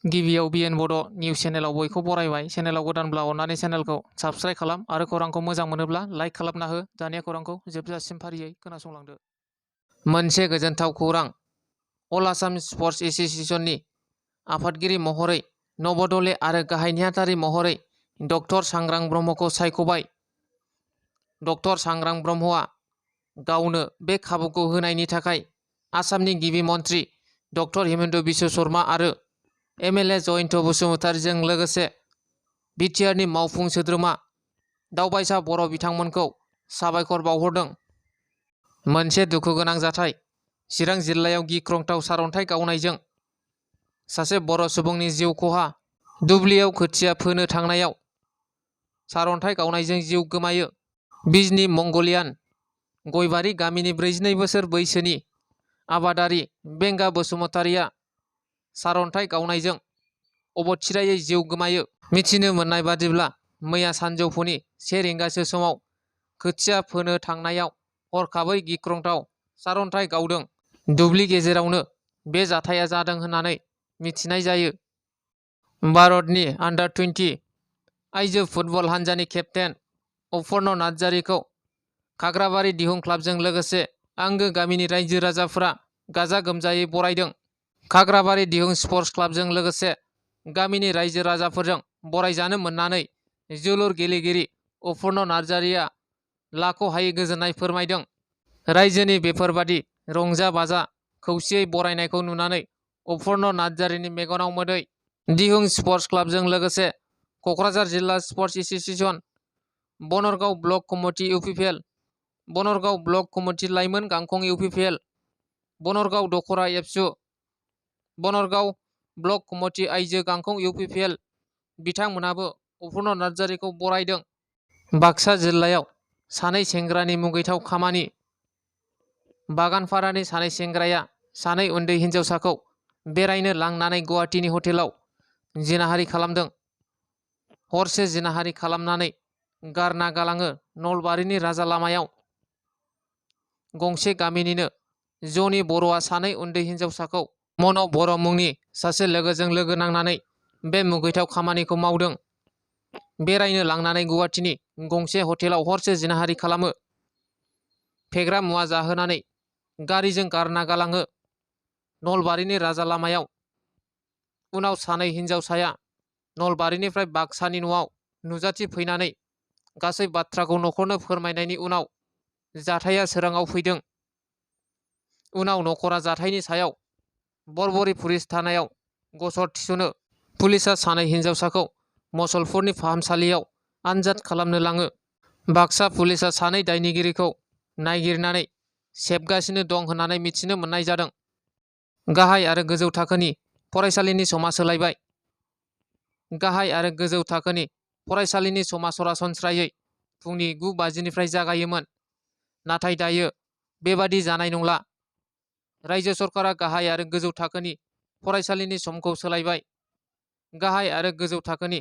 गिबियाव बिएन बड' निउस चेनेलाव बयखौ बरायबाय। चेनेलाव गोदानब्ला अननानै चेनेलखौ साबस्क्राइब खालाम आरो खौरांखौ मोजां मोनोब्ला लाइक खालामना हो। दानिया खौरांखौ जोबजासिम फारियै खोनासंलांदो। मोनसे गोजोनथाव खौरां। अल आसाम स्पर्ट्स एस'सिएशननि आफादगिरि महरै नबदले आरो गाहाय नेहाथारि महरै डक्टर सांग्रां ब्रह्मखौ सायख'बाय। डक्टर सांग्रां ब्रह्मआ गावनो बे खाबुखौ होनायनि थाखाय आसामनि गिबि मन्थ्रि डक्टर हिमन्त बिश्व शर्मा आरो एमएलए जयन्त बसुमतारीजों लोगोसे बिटिआरनि मावफुं सोद्रोमा दावबायसा बर' बिथांमोनखौ साबायखर बावहरदों। मोनसे दुखुगोनां जाथाय। चिरां जिल्लायाव गिख्रंथाव सारअन्थाइ गावनायजों सासे बर' सुबुंनि जिउ खहा। दुब्लियाव खोथिया फोनो थांनायाव सारअन्थाइ गावनायजों जिउ गोमायो। बिजनी मंगलियान गयबारि गामिनि 42 बोसोर बैसोनि आबादारि बेंगा बसुमतारीया सारअन्थाइ गावनायजों अबथिरायै जिउ गोमायो। मिथिनो मोननाय बादिब्ला मैया सानजौफुनि 1 रिंगासो समाव खोथिया फोनो थांनायाव हरखाबै गिख्रंथाव सारअन्थाइ गावदों। दुब्लि गेजेरावनो बे जाथाया जादों होननानै मिथिनाय जायो। भारतनि अंडर-20 आइजो फुटबल हानजानि केप्तेन अपर्न नार्जारीखौ खाग्राबारि दिहुं क्लाबजों लोगोसे आंगो गामिनि रायजो राजाफोरा गाजा गोमजायै बरायदों। खाग्राबारि दिहुं स्पर्ट्स क्लाबजों लोगोसे गामिनि रायजो राजाफोरजों बरायजानो मोननानै जोलुर गेलेगिरि अपर्न नार्जारीया लाख'हायै गोजोननाय फोरमायदों। रायजोनि बेफोरबादि रंजा बाजा खौसेयै बरायनायखौ नुनानै अपर्न नार्जारीनि मेगनाव मोदै। दिहुं स्पर्ट्स क्लाबजों लोगोसे क'क्राझार जिल्ला sports association, Banargaon block committee UPPL, Banargaon block committee लाइमोन गांखं इउपिपिएल, बनरगाव दखरा एबसु, बनरगाव ब्लक कमिटि आइजो गांखं इउपिपिएल बिथांमोनाबो अपर्न नार्जारीखौ बरायदों। बाक्सा जिल्लायाव सानै सेंग्रानि मुगैथाव खामानि। बागानपारानि सानै सेंग्राया सानै उन्दै हिनजावसाखौ बेरायनो लांनानै गुवाहाटीनि हटेलाव जिनाहारि खालामदों। हरसे जिनाहारि खालामनानै गारना गालाङो नलबारिनि राजा लामायाव। गंसे गामिनिनो जनि बर'आ सानै उन्दै हिनजावसाखौ मन' बर' मुंनि सासे लोगोजों लोगो नांनानै बे मुगैथाव खामानिखौ मावदों। बेरायनो लांनानै गुवाहाटीनि गंसे हटेलाव हरसे जिनाहारि खालामो। फेग्रा मुवा जाहोनानै गारिजों गारना गालाङो नलबारिनि राजा लामायाव। उनाव सानै हिनजावसाया नलबारिनिफ्राय बाक्सानि न'आव नुजाथि फैनानै गासै बाथ्राखौ न'खरनो फोरमायनायनि उनाव जाथाया सोराङाव फैदों। उनाव न'खरा जाथायनि सायाव बरबरि पुलिस थानायाव गसर थिसनो। पुलिसा सानै हिनजावसाखौ मसलपुरनि फाहामसालियाव आनजाद खालामनो लाङो। बाक्सा पुलिसा सानै दायनिगिरिखौ नागिरनानै सेबगासिनो दं होननानै मिथिनो मोननाय जादों। गाहाय आरो गोजौ थाखोनि फरायसालिनि समा सोलायबाय। गाहाय आरो गोजौ थाखोनि फरायसालिनि समा सरासनस्रायै फुंनि 9:50निफ्राय जागायोमोन। नाथाय दायो बेबादि जानाय नंला। रायजो सरकारा गाहाय आरो गोजौ थाखोनि फरायसालिनि समखौ सोलायबाय। गाहाय आरो गोजौ थाखोनि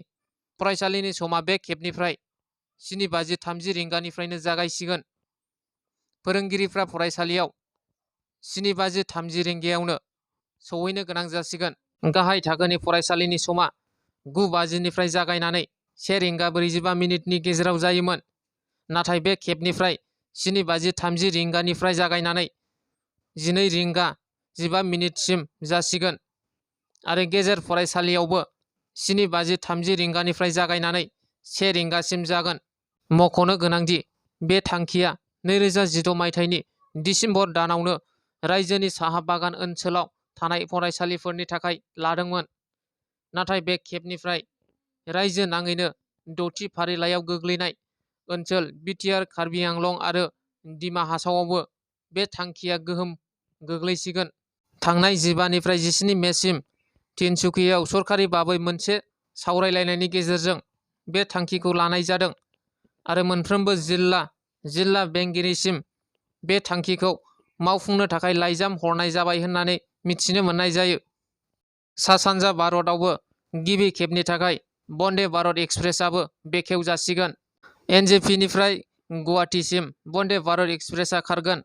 फरायसालिनि समा बे खेबनिफ्राय 7:30 रिंगानिफ्रायनो जागायसिगोन। फोरोंगिरिफ्रा फरायसालियाव 7:30 रिंगायावनो सौहैनो गोनां जासिगोन। गाहाय थाखोनि फरायसालिनि समा 9:50निफ्राय जागायनानै 1 रिंगा 45 मिनिटनि गेजेराव जायोमोन। नाथाय बे खेबनिफ्राय 7:30 रिंगानिफ्राय जागायनानै 12 रिंगा 15 मिनिटसिम जासिगोन आरो गेजेर फरायसालियावबो 7:30 रिंगानिफ्राय जागायनानै 1 रिंगासिम जागोन। मख'नो गोनांदि बे थांखिया 2016 मायथाइनि दिसेम्बर दानावनो रायजोनि साहा बागान ओनसोलाव थानाय फरायसालिफोरनि थाखाय लादोंमोन। नाथाय बे खेबनिफ्राय रायजो नाङैनो 6थि फारिलाइयाव गोग्लैनाय ओनसोल बिटिआर, कार्बि आंलं आरो दिमा हासावआवबो बे थांखिया गोहोम गोग्लैसिगोन। थांनाय 15निफ्राय 17 मेसिम तिनसुकियाव सरकारि बाबै मोनसे सावरायलायनायनि गेजेरजों बे थांखिखौ लानाय जादों आरो मोनफ्रोमबो जिल्ला बेंगिरिसिम बे थांखिखौ मावफुंनो थाखाय लाइजाम हरनाय जाबाय होननानै मिथिनो मोननाय जायो। सा-सानजा भारतआवबो गिबि खेबनि थाखाय बन्दे भारत एक्सप्रेसआबो बेखेवजासिगोन। एनजेपिनिफ्राय गुवाहाटीसिम बन्दे भारत एक्सप्रेसआ खारगोन।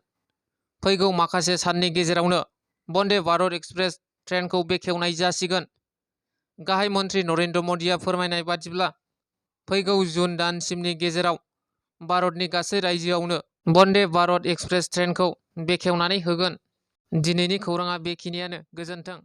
फैगौ माखासे साननि गेजेरावनो बन्दे भारत एक्सप्रेस ट्रेनखौ बेखेवनाय जासिगोन। गाहाय मन्त्रि नरेन्द्र मदिया फोरमायनाय बादिब्ला फैगौ जुन दानसिमनि गेजेराव भारतनि गासै रायजोआवनो बन्दे भारत एक्सप्रेस ट्रेनखौ बेखेवनानै होगोन। दिनैनि खौराङा बेखिनियानो। गोजोन्थों।